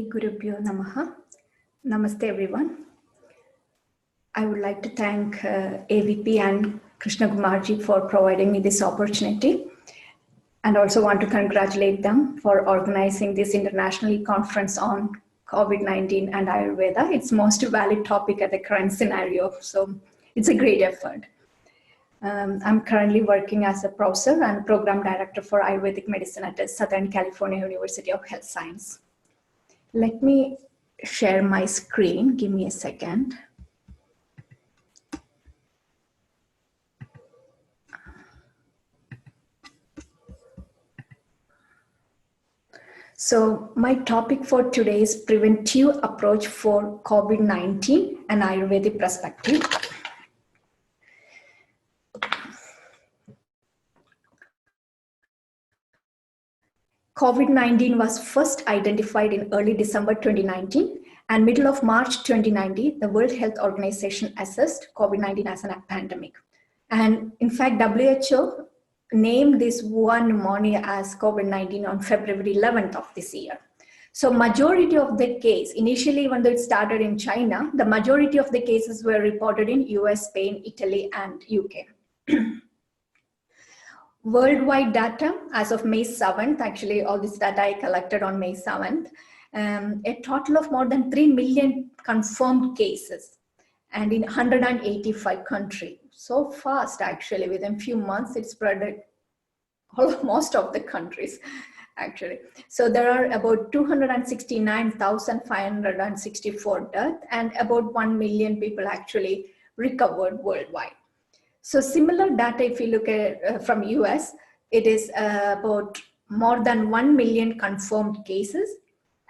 Gurubhyo Namaha. Namaste everyone. I would like to thank AVP and Krishna Kumarji for providing me this opportunity, and also want to congratulate them for organizing this international conference on COVID-19 and Ayurveda. It's most valid topic at the current scenario, so it's a great effort. I'm currently working as a professor and program director for Ayurvedic medicine at Southern California University of Health Science. Let me share my screen. Give me a second. So my topic for today is preventive approach for COVID-19 and Ayurvedic perspective. COVID-19 was first identified in early December 2019, and middle of March 2019, the World Health Organization assessed COVID-19 as a pandemic. And in fact, WHO named this Wuhan pneumonia as COVID-19 on February 11th of this year. So majority of the case, initially, even though it started in China, the majority of the cases were reported in US, Spain, Italy, and UK. Worldwide data as of May 7th, actually all this data I collected on May 7th, a total of more than 3 million confirmed cases and in 185 countries. So fast actually, within few months it spread most of the countries actually. So there are about 269,564 deaths and about 1 million people actually recovered worldwide. So similar data, if you look at from US, it is about more than 1 million confirmed cases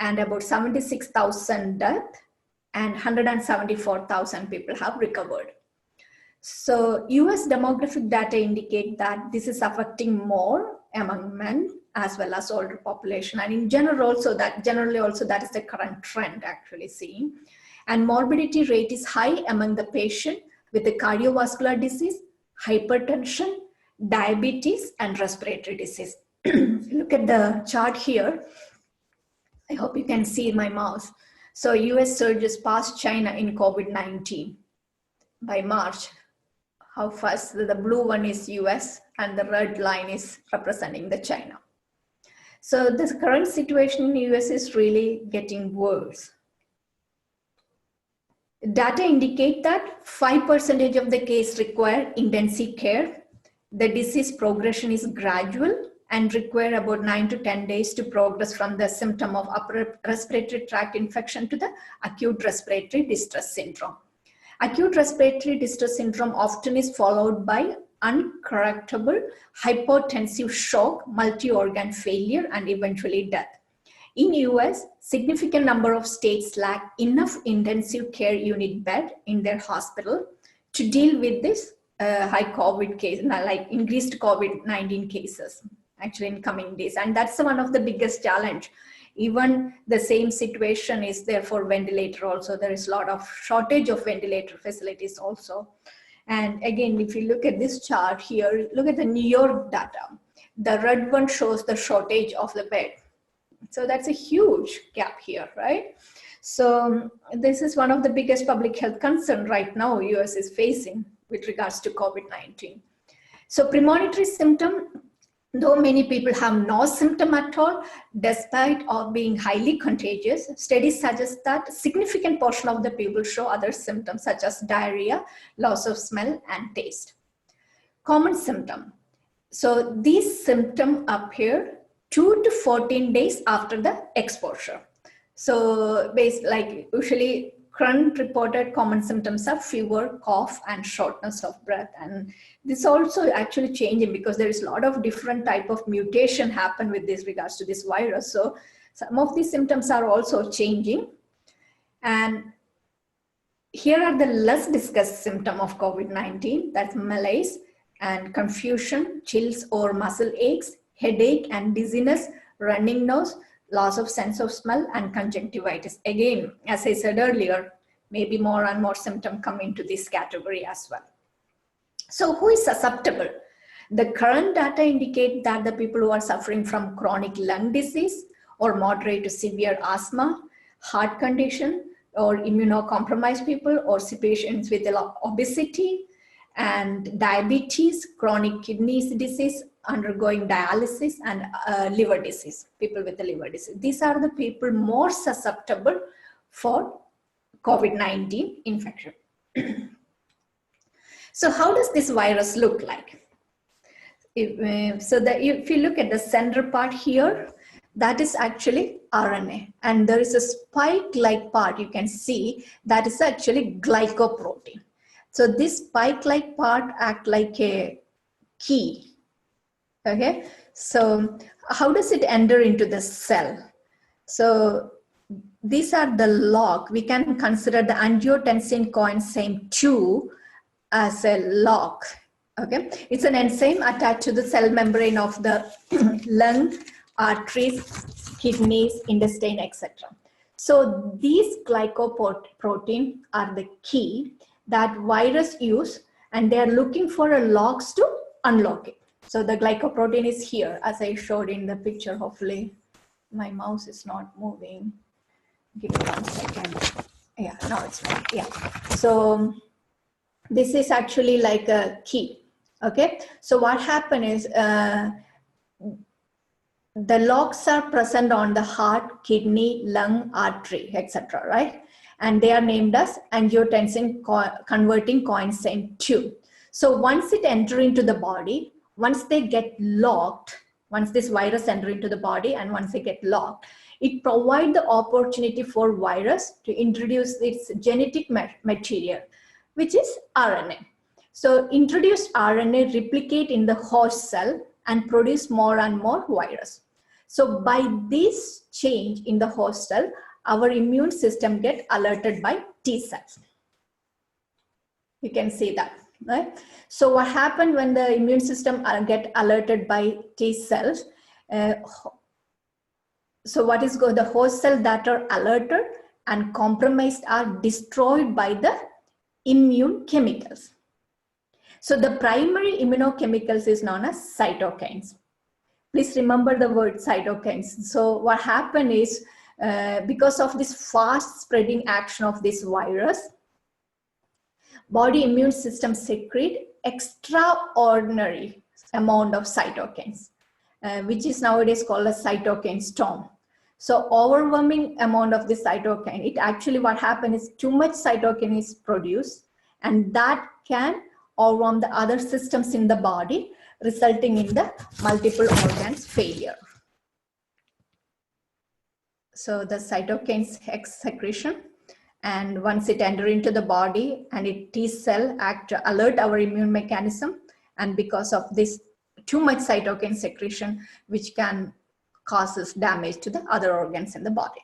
and about 76,000 deaths and 174,000 people have recovered. So US demographic data indicate that this is affecting more among men as well as older population, and in general also that is the current trend actually seen. And morbidity rate is high among the patient with the cardiovascular disease, hypertension, diabetes, and respiratory disease. Look at the chart here. I hope you can see my mouse. So US surges past China in COVID-19 by March. How fast? The blue one is US and the red line is representing the China. So this current situation in the US is really getting worse. Data indicate that 5% of the case require intensive care. The disease progression is gradual and require about 9 to 10 days to progress from the symptom of upper respiratory tract infection to the acute respiratory distress syndrome. Acute respiratory distress syndrome often is followed by uncorrectable hypotensive shock, multi-organ failure, and eventually death. In US, significant number of states lack enough intensive care unit bed in their hospital to deal with this high COVID case, like increased COVID-19 cases actually in coming days. And that's one of the biggest challenge. Even the same situation is there for ventilator also. There is a lot of shortage of ventilator facilities also. And again, if you look at this chart here, look at the New York data. The red one shows the shortage of the bed. So that's a huge gap here, right? So this is one of the biggest public health concern right now US is facing with regards to COVID-19. So premonitory symptom, though many people have no symptom at all, despite of being highly contagious, studies suggest that a significant portion of the people show other symptoms such as diarrhea, loss of smell, and taste. Common symptom. So these symptoms appear 2 to 14 days after the exposure. So like usually current reported common symptoms are fever, cough, and shortness of breath. And this also actually changing because there is a lot of different type of mutation happen with this regards to this virus. So some of these symptoms are also changing. And here are the less discussed symptom of COVID-19, that's malaise and confusion, chills or muscle aches, headache and dizziness, running nose, loss of sense of smell, and conjunctivitis. Again, as I said earlier, maybe more and more symptoms come into this category as well. So who is susceptible? The current data indicate that the people who are suffering from chronic lung disease or moderate to severe asthma, heart condition or immunocompromised people or patients with obesity and diabetes, chronic kidney disease, undergoing dialysis, and liver disease, people with the liver disease. These are the people more susceptible for COVID-19 infection. So how does this virus look like? If you look at the center part here, that is actually RNA. And there is a spike-like part you can see that is actually glycoprotein. So this spike-like part acts like a key. Okay, so how does it enter into the cell? So these are the lock. We can consider the angiotensin coenzyme 2 as a lock. Okay, it's an enzyme attached to the cell membrane of the lung, arteries, kidneys, intestine, etc. So these glycoprotein are the key that virus use, and they are looking for a locks to unlock it. So the glycoprotein is here, as I showed in the picture. Hopefully my mouse is not moving. Give me 1 second. Yeah, no, it's fine. Yeah. So this is actually like a key. Okay. So what happened is the locks are present on the heart, kidney, lung, artery, etc. Right? And they are named as angiotensin converting coenzyme 2. So once it enters into the body, once they get locked, once this virus enters into the body and once they get locked, it provides the opportunity for virus to introduce its genetic material, which is RNA. So introduced RNA replicate in the host cell and produce more and more virus. So by this change in the host cell, our immune system get alerted by T cells. You can see that, right? So what happened when the immune system get alerted by T cells? So what is the host cell that are alerted and compromised are destroyed by the immune chemicals. So the primary immunochemicals is known as cytokines. Please remember the word cytokines. So what happened is because of this fast spreading action of this virus, body immune system secrete extraordinary amount of cytokines, which is nowadays called a cytokine storm. So overwhelming amount of this cytokine, it actually what happens is too much cytokine is produced, and that can overwhelm the other systems in the body, resulting in the multiple organs failure. So the cytokines secretion, and once it enter into the body and it T cell act to alert our immune mechanism, and because of this too much cytokine secretion, which can causes damage to the other organs in the body.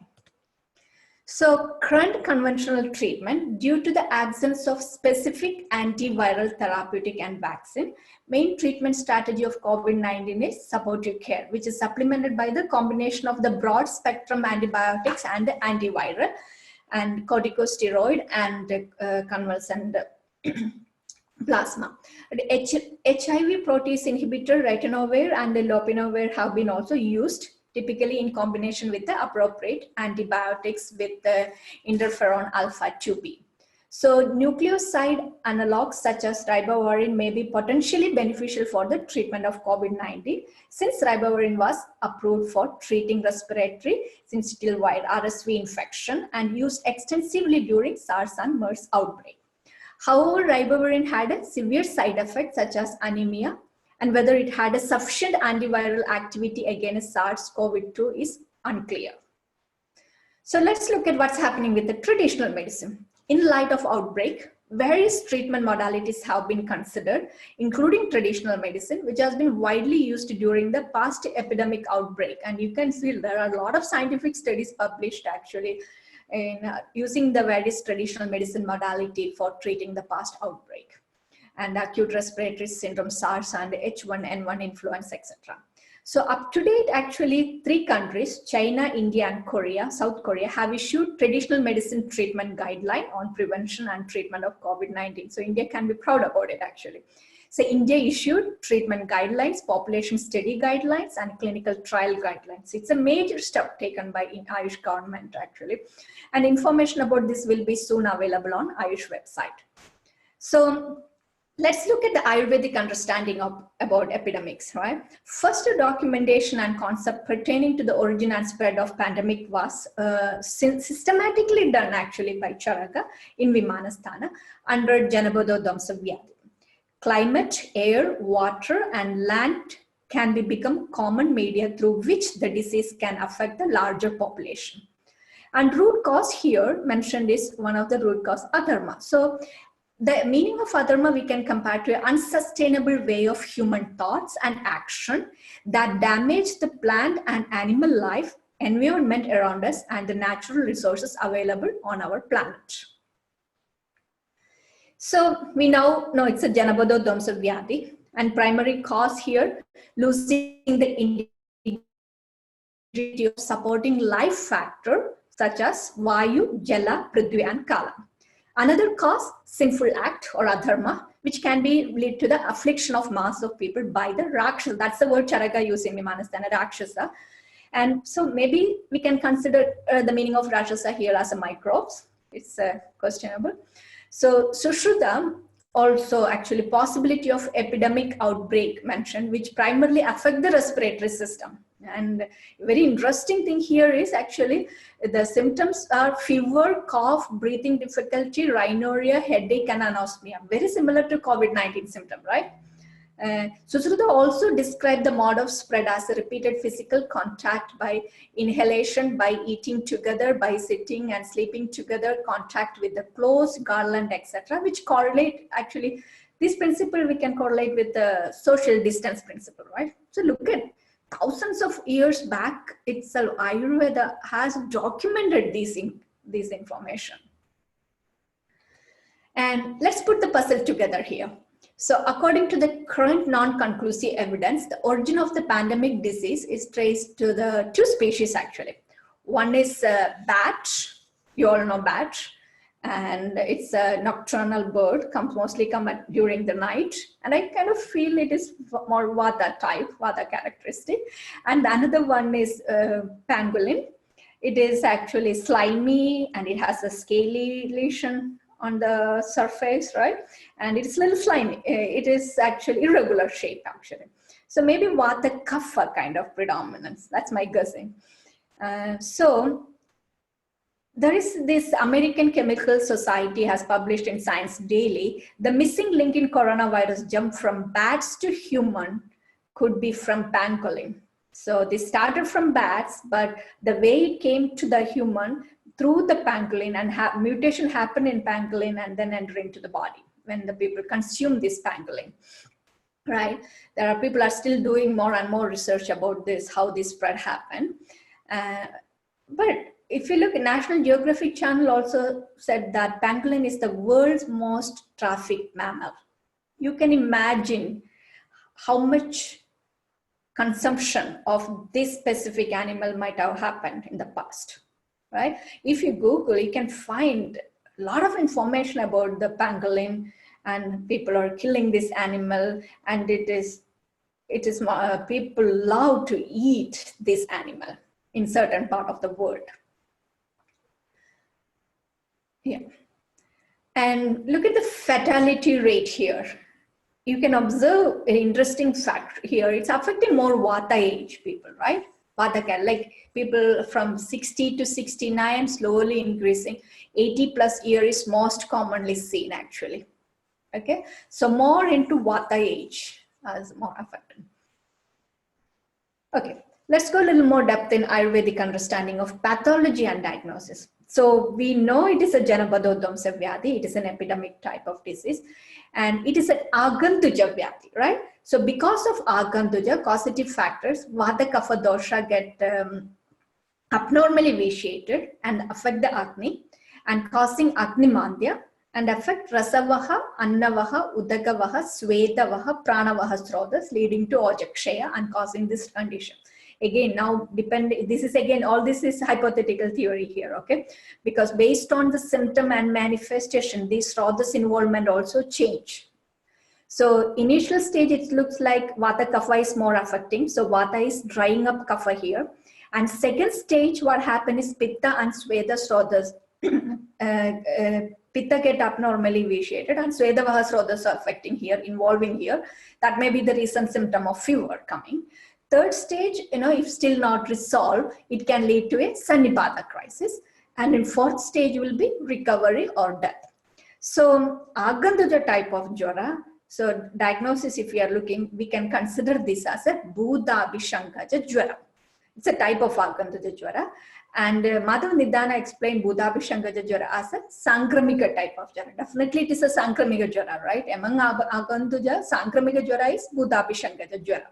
So current conventional treatment, due to the absence of specific antiviral therapeutic and vaccine, main treatment strategy of COVID-19 is supportive care, which is supplemented by the combination of the broad spectrum antibiotics and the antiviral and corticosteroid and convalescent plasma. The HIV protease inhibitor, ritonavir and lopinavir have been also used, typically in combination with the appropriate antibiotics with the interferon alpha 2b. So nucleoside analogs such as ribavirin may be potentially beneficial for the treatment of COVID-19, since ribavirin was approved for treating respiratory syncytial virus RSV infection and used extensively during SARS and MERS outbreak. However, ribavirin had a severe side effects such as anemia, and whether it had a sufficient antiviral activity against SARS-CoV-2 is unclear. So let's look at what's happening with the traditional medicine. In light of outbreak, various treatment modalities have been considered, including traditional medicine, which has been widely used during the past epidemic outbreak. And you can see there are a lot of scientific studies published actually in using the various traditional medicine modality for treating the past outbreak and acute respiratory syndrome, SARS and H1N1 influenza, etc. So up to date, actually 3 countries, China, India and Korea, South Korea, have issued traditional medicine treatment guideline on prevention and treatment of COVID-19. So India can be proud about it actually. So India issued treatment guidelines, population study guidelines, and clinical trial guidelines. It's a major step taken by Ayush government actually. And information about this will be soon available on Ayush website. So let's look at the Ayurvedic understanding about epidemics, right? First, a documentation and concept pertaining to the origin and spread of pandemic was systematically done actually by Chaga in Vimanasthana under Janabodho Dhamsa Vyadhi. Climate, air, water, and land can become common media through which the disease can affect the larger population. And root cause here mentioned is one of the root cause, adharma. So the meaning of adharma we can compare to an unsustainable way of human thoughts and action that damage the plant and animal life, environment around us, and the natural resources available on our planet. So we now know it's a Janabodho Dhamsa Vyadhi, and primary cause here, losing the integrity of supporting life factor such as Vayu, Jala, Prithvi, and Kala. Another cause, sinful act or adharma, which can be lead to the affliction of mass of people by the Rakshasa. That's the word Chaga used in Vimanasthana, Rakshasa. And so maybe we can consider the meaning of Rakshasa here as a microbes. It's questionable. So Sushruta also actually possibility of epidemic outbreak mentioned, which primarily affect the respiratory system. And very interesting thing here is actually the symptoms are fever, cough, breathing difficulty, rhinorrhea, headache, and anosmia. Very similar to COVID-19 symptom, right? Sushruta also described the mode of spread as a repeated physical contact by inhalation, by eating together, by sitting and sleeping together, contact with the clothes, garland, etc., which correlate actually, this principle we can correlate with the social distance principle, right? So look at thousands of years back itself, Ayurveda has documented this information. And let's put the puzzle together here. So according to the current non-conclusive evidence, the origin of the pandemic disease is traced to the two species actually. One is bat, you all know bat, and it's a nocturnal bird, mostly come during the night. And I kind of feel it is more Vata type, Vata characteristic. And another one is pangolin. It is actually slimy and it has a scaly lesion on the surface, right? And it's a little slimy. It is actually irregular shape actually. So maybe Vats Kapha kind of predominance, that's my guessing. So there is this American Chemical Society has published in Science Daily, the missing link in coronavirus jump from bats to human could be from pangolin. So this started from bats, but the way it came to the human through the pangolin, and mutation happened in pangolin and then enter into the body when the people consume this pangolin, right? There are people are still doing more and more research about this, how this spread happened. But if you look at National Geographic Channel also said that pangolin is the world's most trafficked mammal. You can imagine how much consumption of this specific animal might have happened in the past, right? If you Google, you can find a lot of information about the pangolin, and people are killing this animal, and people love to eat this animal in certain part of the world. Yeah. And look at the fatality rate here. You can observe an interesting fact here. It's affecting more Vata age people, right? Vata, like people from 60 to 69, slowly increasing. 80 plus year is most commonly seen actually. Okay, so more into Vata age as more affected. Okay, let's go a little more depth in Ayurvedic understanding of pathology and diagnosis. So we know it is a Janabodho Dhamsa Vyadhi, it is an epidemic type of disease, and it is an Agntuja Vyadhi, right? So because of Agntuja, causative factors, Vata Kapha dosha get abnormally vitiated and affect the Agni and causing Agni Mandya and affect Rasavaha, Annavaha, Udagavaha, Svetavaha, Pranavaha Srodhas, leading to Vyadhikshamatva and causing this condition. Again, now this is again, all this is hypothetical theory here, okay? Because based on the symptom and manifestation, these Srodhas involvement also change. So initial stage, it looks like Vata Kapha is more affecting. So Vata is drying up Kapha here. And second stage, what happened is Pitta and Sweda Srodhas. Pitta get abnormally vitiated and Swedavaha Srodhas are affecting here, involving here. That may be the recent symptom of fever coming. Third stage, if still not resolved, it can lead to a Sannipada crisis. And in fourth stage will be recovery or death. So Agntuja type of Jwara, so diagnosis, if we are looking, we can consider this as a Bhudabhishankaja Jwara. It's a type of Agntuja Jwara. And Madhav Nidana explained Bhudabhishankaja Jwara as a Sankramika type of Jwara. Definitely it is a Sankramika Jwara, right? Among Agntuja, Sankramika Jwara is Bhudabhishankaja Jwara.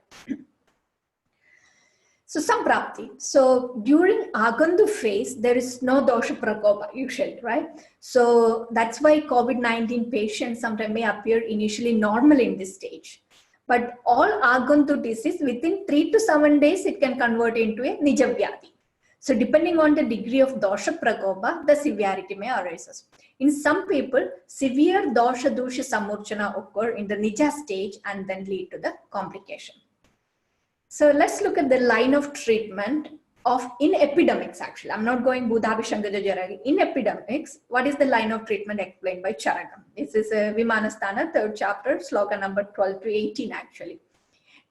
So Samprapti. So during Agantu phase, there is no dosha prakopa usually, right? So that's why COVID-19 patients sometimes may appear initially normal in this stage. But all Agantu disease, within 3 to 7 days, it can convert into a Nija Vyadhi. So depending on the degree of dosha prakopa, the severity may arise. In some people, severe dosha dusha samurchana occur in the Nija stage and then lead to the complication. So let's look at the line of treatment in epidemics actually. I'm not going Bhudabhishankaja Jwara. In epidemics, what is the line of treatment explained by Chaga? This is Vimanasthana, 3rd chapter, sloka number 12 to 18 actually.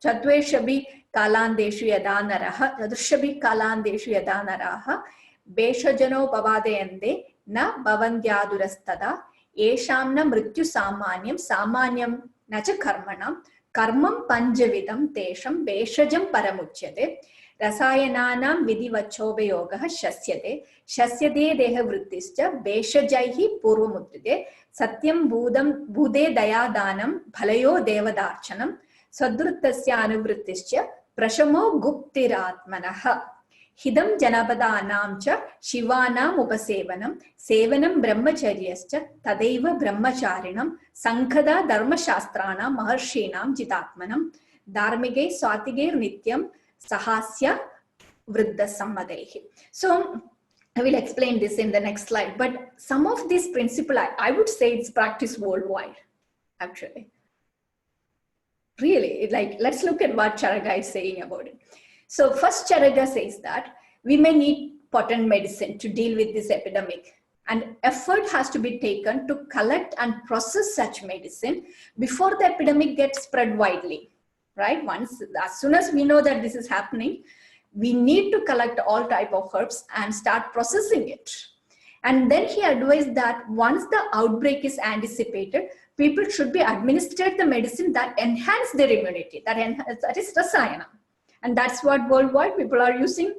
Chatveshabhi kalandeshu yadanaraha, Chaturshabhi kalandeshu yadanaraha, Beshajano pavadayande, na bhavandyadurastada, Eshamna mrityu samanyam nacha karmanam, Karmam panjavidam tesham beshajam paramuchyate rasayananam vidivachobhayogaha shasyate deha vrittischa beshajaihi purvamudrite satyam bhude dayadanam bhalayo devadarchanam sadruttasya anuvrittischa prashamo guptiratmanaha hidam janapadanam cha shivanam upasevanam sevanam brahmacharyascha tadaiva brahmacharinam sankhada dharmashastranam maharshinam jitatmanam dharmige swatige nityam sahasya vriddha sammadehi. So I will explain this in the next slide, but some of these principles, I would say it's practiced worldwide actually. Really, let's look at what Chaga is saying about it. So first Chaga says that we may need potent medicine to deal with this epidemic, and effort has to be taken to collect and process such medicine before the epidemic gets spread widely, right? As soon as we know that this is happening, we need to collect all type of herbs and start processing it. And then he advised that once the outbreak is anticipated, people should be administered the medicine that enhance their immunity, that is rasayana. And that's what worldwide people are using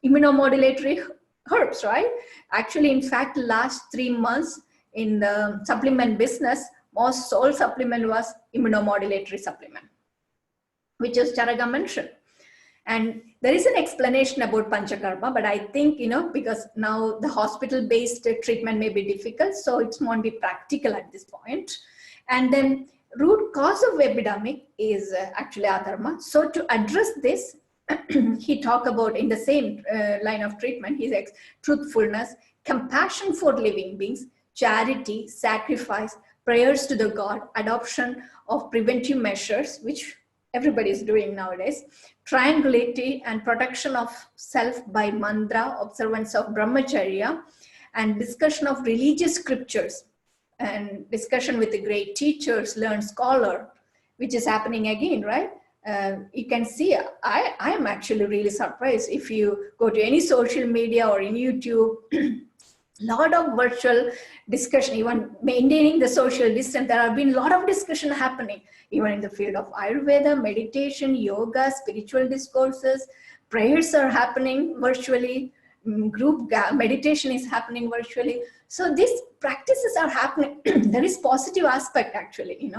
immunomodulatory herbs, right? Actually, in fact, last 3 months in the supplement business, most sold supplement was immunomodulatory supplement, which is Chaga mentioned. And there is an explanation about Panchakarma, but I think, because now the hospital-based treatment may be difficult, so it won't be practical at this point. And then root cause of epidemic is actually adharma. So to address this, he talked about in the same line of treatment, he says truthfulness, compassion for living beings, charity, sacrifice, prayers to the God, adoption of preventive measures, which everybody is doing nowadays, triangulity and protection of self by mantra, observance of brahmacharya, and discussion of religious scriptures, and discussion with the great teachers, learned scholar, which is happening again, right? You can see, I am actually really surprised if you go to any social media or in YouTube, lot of virtual discussion, even maintaining the social distance. There have been a lot of discussion happening, even in the field of Ayurveda, meditation, yoga, spiritual discourses, prayers are happening virtually, group meditation is happening virtually. So these practices are happening. There is positive aspect actually,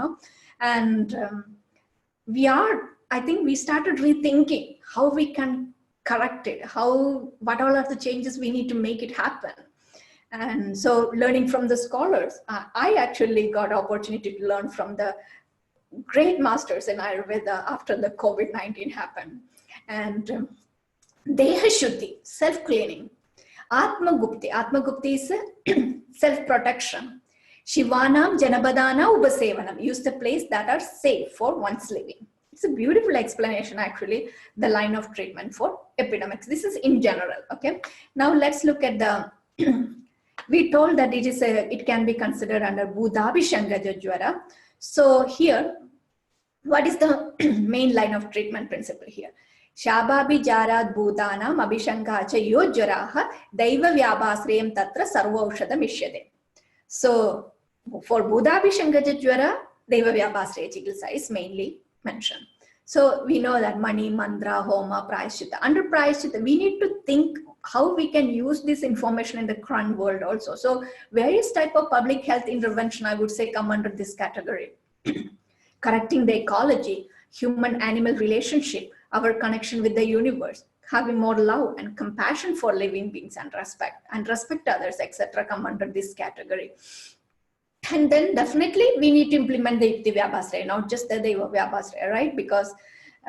and I think we started rethinking how we can correct it, what all are the changes we need to make it happen. And so learning from the scholars, I actually got opportunity to learn from the great masters in Ayurveda after the COVID-19 happened. And Deha Shuddhi, self-cleaning. Atma Gupti is self-protection. Shivanam Janabadana Upasevanam. Use the place that are safe for one's living. It's a beautiful explanation, actually, the line of treatment for epidemics. This is in general, okay? Now let's look at the, we told that it can be considered under Bhudabhishangaja Jwara. So here, what is the main line of treatment principle here? Shabhabi Jarad Bhutanam Abhishankacha Yojaraha Daiva Vyabhasrayam Tatra Sarvaushada Mishyade. So for Bhudabhishangaja Jwara, Daiva Vyabhasraya Chikitsa is mainly mentioned. So we know that Mani, Mandra, Homa, Prayashchitta. Under Prayashchitta, we need to think how we can use this information in the current world also. So various type of public health intervention, I would say, come under this category. Correcting the ecology, human-animal relationship, our connection with the universe, having more love and compassion for living beings and respect others, etc. come under this category. And then definitely we need to implement the Yukti Vyabhasraya, not just the Deva Vyabhasraya, right? Because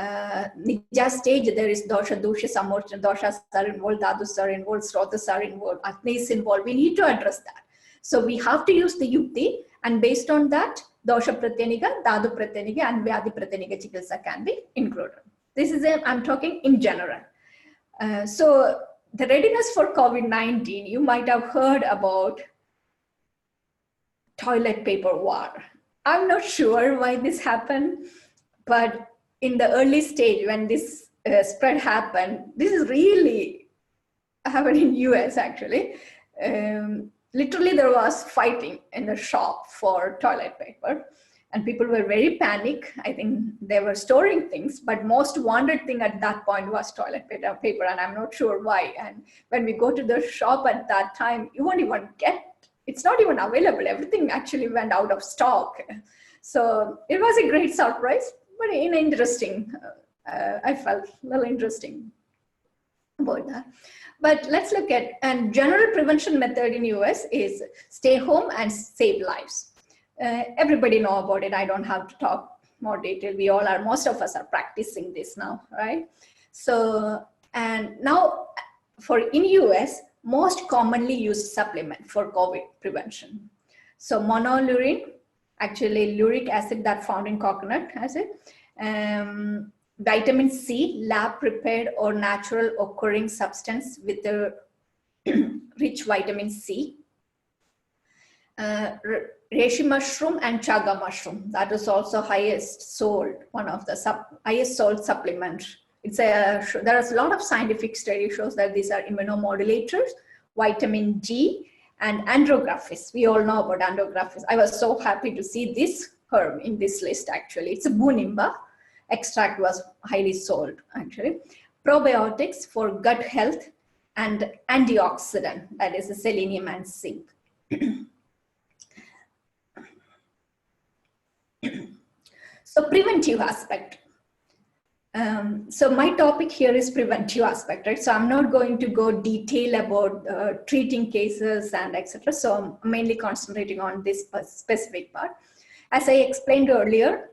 Nija stage, there is dosha, dusha, samorcha, doshas are involved, dhadus are involved, srotas are involved, agni is involved. We need to address that. So we have to use the Yukti, and based on that, dosha pratyaniga, dhadu pratyaniga, and vyadhi pratyaniga chikitsa can be included. This is I'm talking in general. So the readiness for COVID-19, you might have heard about toilet paper war. I'm not sure why this happened, but in the early stage when this spread happened, this is really happened in US actually. Literally there was fighting in the shop for toilet paper and people were very panicked. I think they were storing things, but most wanted thing at that point was toilet paper, and I'm not sure why. And when we go to the shop at that time, you won't even get, it's not even available. Everything actually went out of stock. So it was a great surprise, but interesting. I felt a little interesting about that. But let's look at, and general prevention method in US is stay home and save lives. Everybody know about it. I don't have to talk more detail. We all are, most of us are practicing this now, right? So, and now for in US, most commonly used supplement for COVID prevention. So Monolaurin, actually lauric acid that found in coconut acid, vitamin C, lab prepared or natural occurring substance with a rich vitamin C, reishi mushroom and chaga mushroom. That is also highest sold, one of the highest sold supplement. There is a lot of scientific study shows that these are immunomodulators, vitamin G and andrographis. We all know about andrographis. I was so happy to see this herb in this list actually. It's a bunimba. Extract was highly sold actually. Probiotics for gut health and antioxidant, that is the selenium and zinc. So preventive aspect. So my topic here is preventive aspect, right? So I'm not going to go detail about treating cases and etc. So I'm mainly concentrating on this specific part. As I explained earlier,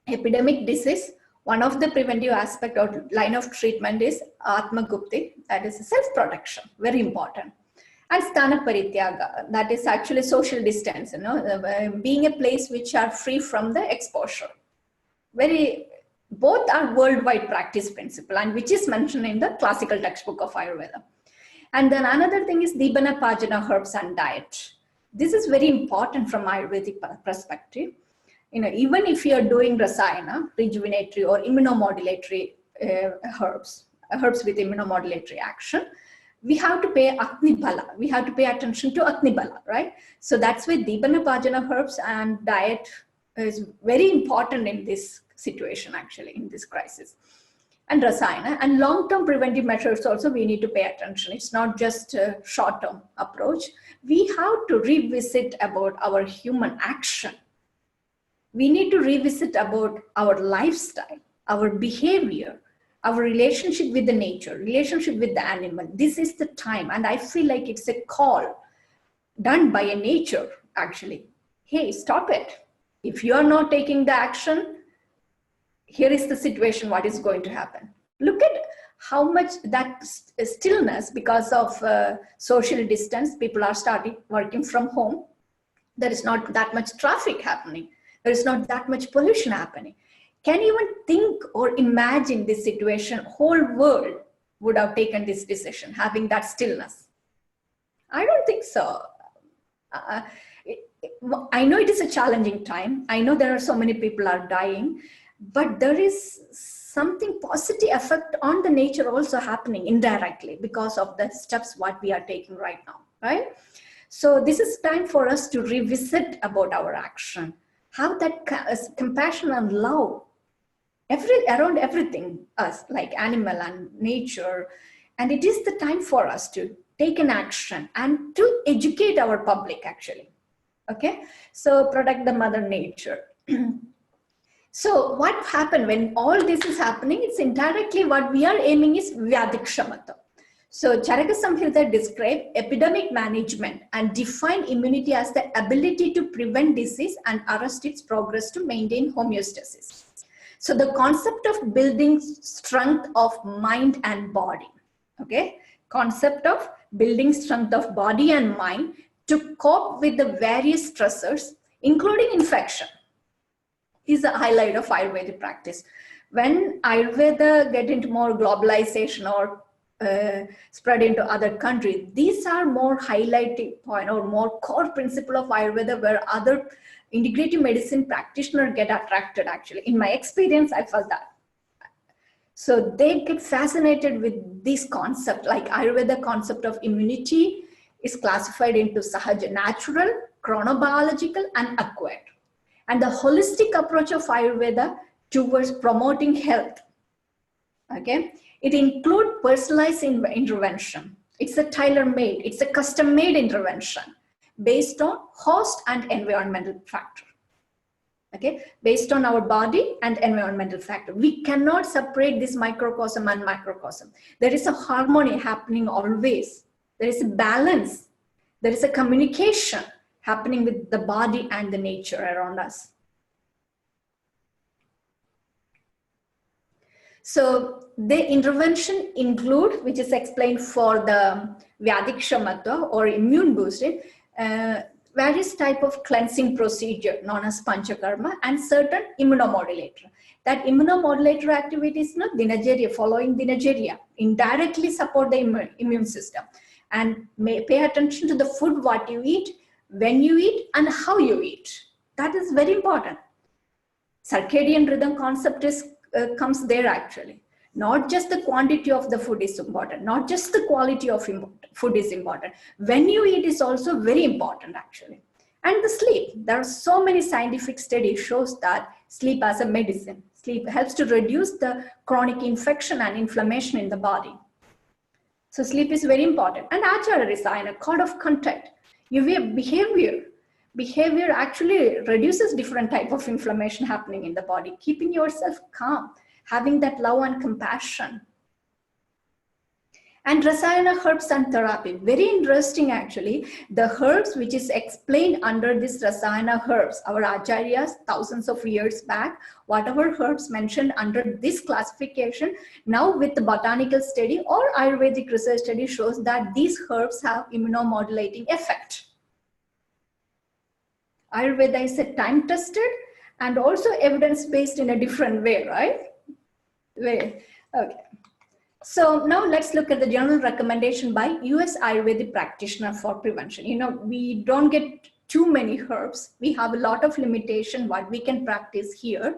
epidemic disease, one of the preventive aspect or line of treatment is Atma Gupti, that is self-protection, very important. And Sthana Parityaga, that is actually social distance, you know, being a place which are free from the exposure. Both are worldwide practice principle and which is mentioned in the classical textbook of Ayurveda. And then another thing is Dibana Pajana herbs and diet. This is very important from Ayurvedic perspective. You know, even if you're doing rasayana, rejuvenatory or immunomodulatory herbs with immunomodulatory action, we have to pay Agni Bala. We have to pay attention to Agni Bala, right? So that's why Dibana Pajana herbs and diet is very important in this situation, actually, in this crisis. And rasayana and long-term preventive measures also we need to pay attention. It's not just a short-term approach. We have to revisit about our human action. We need to revisit about our lifestyle, our behavior, our relationship with the nature, relationship with the animal. This is the time, and I feel like it's a call done by a nature, actually. Hey, stop it. If you are not taking the action, here is the situation, what is going to happen. Look at how much that stillness, because of social distance, people are starting working from home. There is not that much traffic happening. There is not that much pollution happening. Can you even think or imagine this situation? Whole world would have taken this decision, having that stillness. I don't think so. I know it is a challenging time. I know there are so many people are dying, but there is something positive effect on the nature also happening indirectly because of the steps what we are taking right now, right? So this is time for us to revisit about our action, have that compassion and love around everything, us, like animal and nature. And it is the time for us to take an action and to educate our public actually. Okay, so protect the mother nature. So what happened when all this is happening? It's indirectly what we are aiming is Vyadhikshamatva. So Charaka Samhita described epidemic management and define immunity as the ability to prevent disease and arrest its progress to maintain homeostasis. So the concept of building strength of mind and body, okay? Concept of building strength of body and mind to cope with the various stressors, including infection, is a highlight of Ayurvedic practice. When Ayurveda get into more globalization or spread into other countries, these are more highlighting point or more core principle of Ayurveda where other integrative medicine practitioners get attracted actually. In my experience, I felt that. So they get fascinated with this concept, like Ayurveda concept of immunity is classified into Sahaja, natural, chronobiological, and acquired. And the holistic approach of Ayurveda towards promoting health, okay? It includes personalized intervention. It's a tailor-made, it's a custom-made intervention based on host and environmental factor. Okay, based on our body and environmental factor. We cannot separate this microcosm and macrocosm. There is a harmony happening always. There is a balance. There is a communication happening with the body and the nature around us. So the intervention include, which is explained for the Vyadhikshamatva or immune boosting, various type of cleansing procedure known as panchakarma and certain immunomodulator. That immunomodulator activity is not dinacharya, following dinacharya, indirectly support the immune system. And pay attention to the food, what you eat, when you eat, and how you eat. That is very important. Circadian rhythm concept is comes there actually. Not just the quantity of the food is important, not just the quality of food is important. When you eat is also very important actually. And the sleep, there are so many scientific studies shows that sleep as a medicine. Sleep helps to reduce the chronic infection and inflammation in the body. So sleep is very important. And Acharya design, a code of conduct, your behavior. Behavior actually reduces different type of inflammation happening in the body, keeping yourself calm, having that love and compassion. And Rasayana herbs and therapy, very interesting actually. The herbs which is explained under this Rasayana herbs, our acharyas thousands of years back, whatever herbs mentioned under this classification, now with the botanical study or Ayurvedic research study shows that these herbs have immunomodulating effect. Ayurveda is a time-tested and also evidence-based in a different way, right? Okay. So now let's look at the general recommendation by US Ayurvedic practitioner for prevention. You know, we don't get too many herbs. We have a lot of limitation what we can practice here.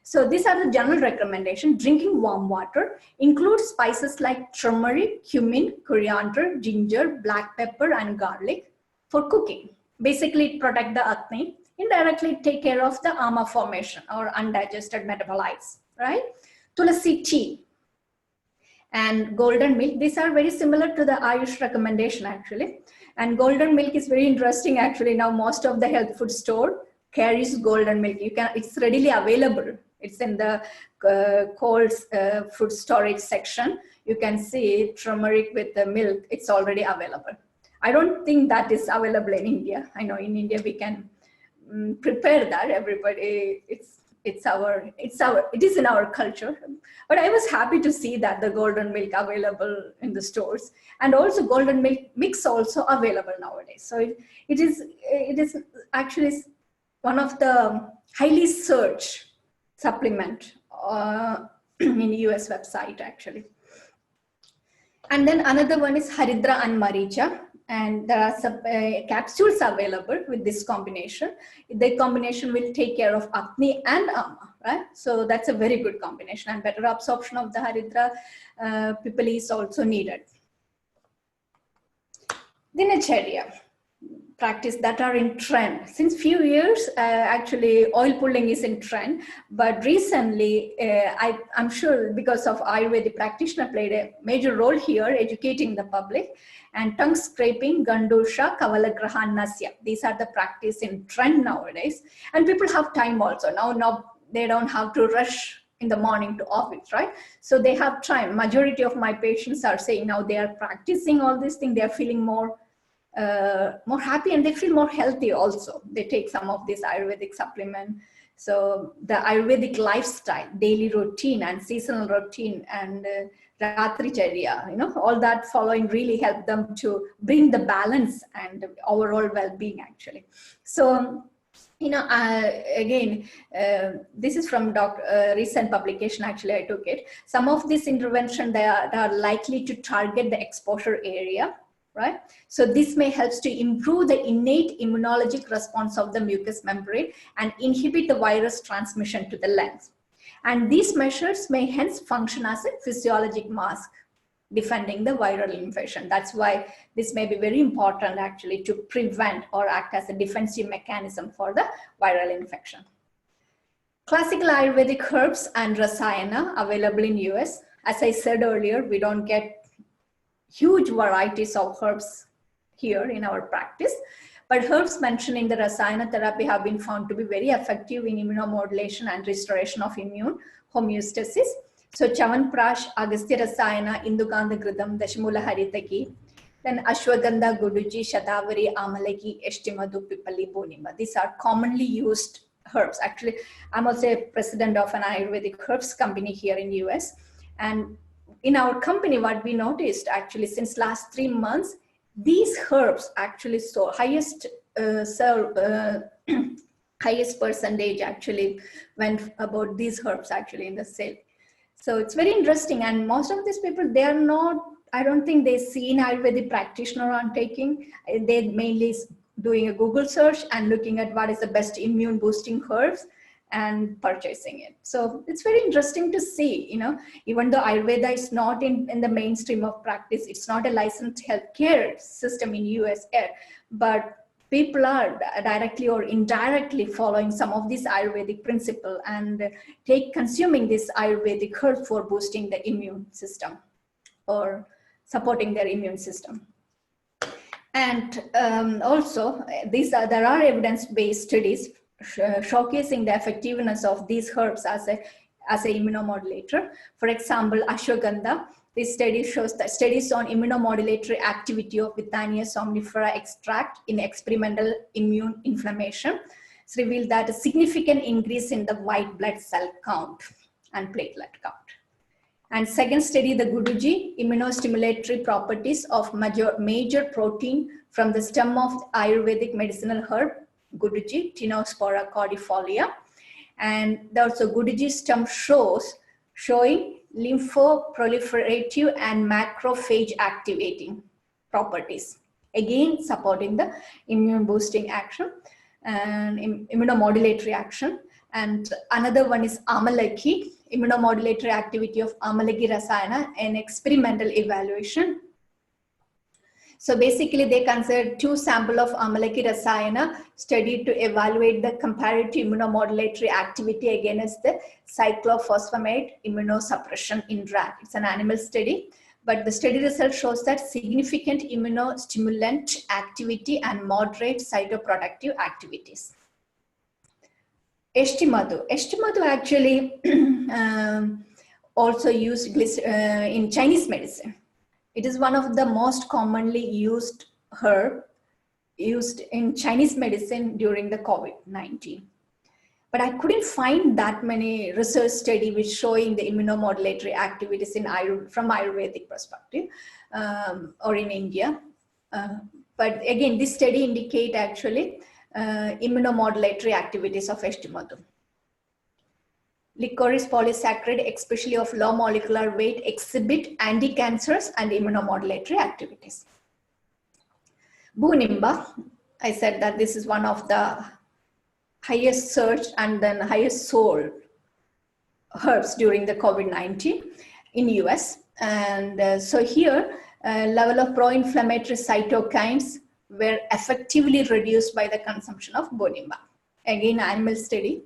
So these are the general recommendation. Drinking warm water includes spices like turmeric, cumin, coriander, ginger, black pepper, and garlic for cooking. Basically, protect the Agni, indirectly take care of the ama formation or undigested metabolites, right? Tulasi tea and golden milk. These are very similar to the Ayush recommendation actually. And golden milk is very interesting actually. Now most of the health food store carries golden milk. It's readily available. It's in the cold food storage section. You can see turmeric with the milk. It's already available. I don't think that is available in India. I know in India we can prepare that. Everybody, it's it is in our culture. But I was happy to see that the golden milk available in the stores, and also golden milk mix also available nowadays. So it is actually one of the highly searched supplement in US website actually. And then another one is Haridra and Maricha. And there are some capsules available with this combination. The combination will take care of Agni and Ama, right? So that's a very good combination, and better absorption of the Haridra people is also needed. Dinacharya practice that are in trend. Since few years, actually oil pulling is in trend, but recently, I'm sure because of Ayurvedic practitioner played a major role here, educating the public, and tongue scraping, Gandusha, Kavalagraha, Nasya. These are the practice in trend nowadays. And people have time also. Now they don't have to rush in the morning to office, right? So they have time. Majority of my patients are saying now they are practicing all these things. They are feeling more happy, and they feel more healthy also. They take some of this Ayurvedic supplement. So the Ayurvedic lifestyle, daily routine and seasonal routine, and Ratri Charya, all that following really help them to bring the balance and overall well-being actually. So, again, this is from recent publication, actually I took it. Some of this intervention, they are likely to target the exposure area, right? So this may help to improve the innate immunologic response of the mucous membrane and inhibit the virus transmission to the lungs. And these measures may hence function as a physiologic mask, defending the viral infection. That's why this may be very important actually to prevent or act as a defensive mechanism for the viral infection. Classical Ayurvedic herbs and rasayana available in US. As I said earlier, we don't get huge varieties of herbs here in our practice, but herbs mentioned in the rasayana therapy have been found to be very effective in immunomodulation and restoration of immune homeostasis. So Chavanprash, Agastya Rasayana, Indugandha Gridam, Dashamula Haritaki, then Ashwagandha, Guduji, Shatavari, Amalaki, Eshtimadu, Pipali, Bonima. These are commonly used herbs. Actually, I'm also a president of an Ayurvedic herbs company here in US. And in our company, what we noticed actually since last 3 months, these herbs actually saw highest highest percentage actually went about these herbs actually in the sale. So it's very interesting. And most of these people, they are not, I don't think they see an Ayurvedic practitioner on taking. They mainly doing a Google search and looking at what is the best immune boosting herbs and purchasing it. So it's very interesting to see, even though Ayurveda is not in the mainstream of practice, it's not a licensed healthcare system in US, but people are directly or indirectly following some of this Ayurvedic principle and consuming this Ayurvedic herb for boosting the immune system or supporting their immune system. And also, there are evidence-based studies showcasing the effectiveness of these herbs as a immunomodulator. For example, ashwagandha. This study shows that studies on immunomodulatory activity of Withania somnifera extract in experimental immune inflammation revealed that a significant increase in the white blood cell count and platelet count. And second study, the Guduji, immunostimulatory properties of major protein from the stem of Ayurvedic medicinal herb, Guduji, Tinospora cordifolia. And also Guduji stem showing lymphoproliferative and macrophage activating properties. Again, supporting the immune boosting action and immunomodulatory action. And another one is Amalaki, immunomodulatory activity of Amalaki Rasayana, an experimental evaluation. So basically they considered 2 samples of Amalaki Rasayana studied to evaluate the comparative immunomodulatory activity against the cyclophosphamide immunosuppression in rat. It's an animal study, but the study result shows that significant immunostimulant activity and moderate cytoprotective activities. Eshtimadu. Eshtimadu actually also used in Chinese medicine. It is one of the most commonly used herb used in Chinese medicine during the COVID-19. but I couldn't find that many research study which showing the immunomodulatory activities in from Ayurvedic perspective or in India. But again, this study indicate actually immunomodulatory activities of Hashimoto. Licorice polysaccharide, especially of low molecular weight, exhibit anti-cancerous and immunomodulatory activities. Bunimba, I said that this is one of the highest searched and then highest sold herbs during the COVID-19 in US. And so here, level of pro-inflammatory cytokines were effectively reduced by the consumption of Bunimba. Again, animal study.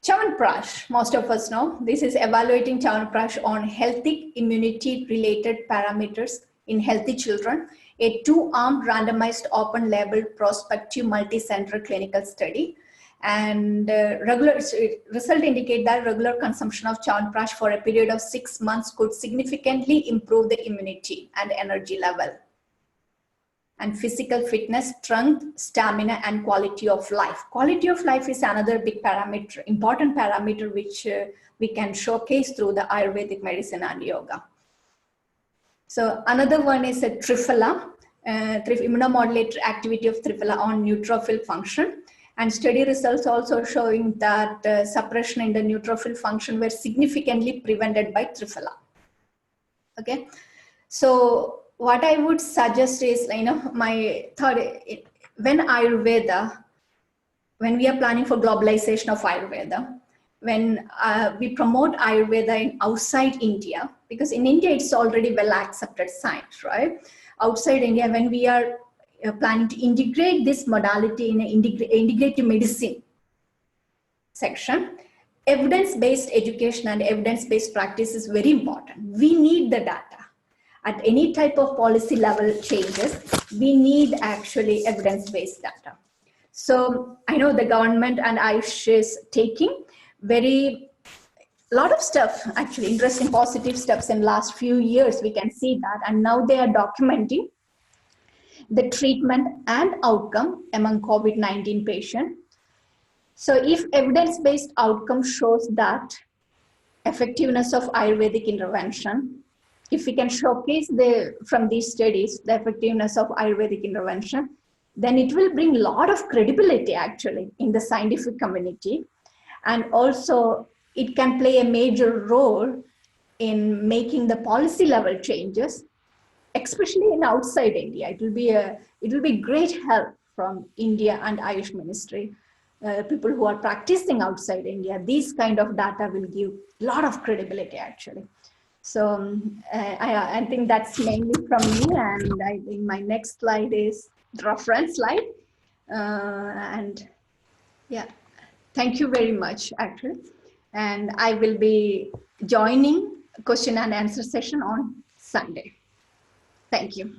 Chyawanprash, most of us know, this is evaluating Chyawanprash on healthy immunity-related parameters in healthy children, a two-armed randomized open-label prospective multi-center clinical study. And result indicate that regular consumption of Chyawanprash for a period of 6 months could significantly improve the immunity and energy level, and physical fitness, strength, stamina, and quality of life. Quality of life is another big parameter, important parameter, which we can showcase through the Ayurvedic medicine and yoga. So another one is a Triphala, immunomodulatory activity of Triphala on neutrophil function. And study results also showing that suppression in the neutrophil function were significantly prevented by Triphala. Okay, so what I would suggest is, my thought, when Ayurveda, when we are planning for globalization of Ayurveda, when we promote Ayurveda outside India, because in India it's already well accepted science, right? Outside India, when we are planning to integrate this modality in an integrative medicine section, evidence-based education and evidence-based practice is very important. We need the data. At any type of policy level changes, we need actually evidence-based data. So I know the government and Ayush is taking lot of stuff, actually interesting positive steps in last few years, we can see that. And now they are documenting the treatment and outcome among COVID-19 patients. So if evidence-based outcome shows that effectiveness of Ayurvedic intervention, if we can showcase from these studies, the effectiveness of Ayurvedic intervention, then it will bring a lot of credibility actually in the scientific community. And also it can play a major role in making the policy level changes, especially in outside India. It will be great help from India and Ayush Ministry, people who are practicing outside India. These kind of data will give a lot of credibility actually. So I think that's mainly from me, and I think my next slide is the reference slide. And yeah, thank you very much actually. And I will be joining question and answer session on Sunday. Thank you.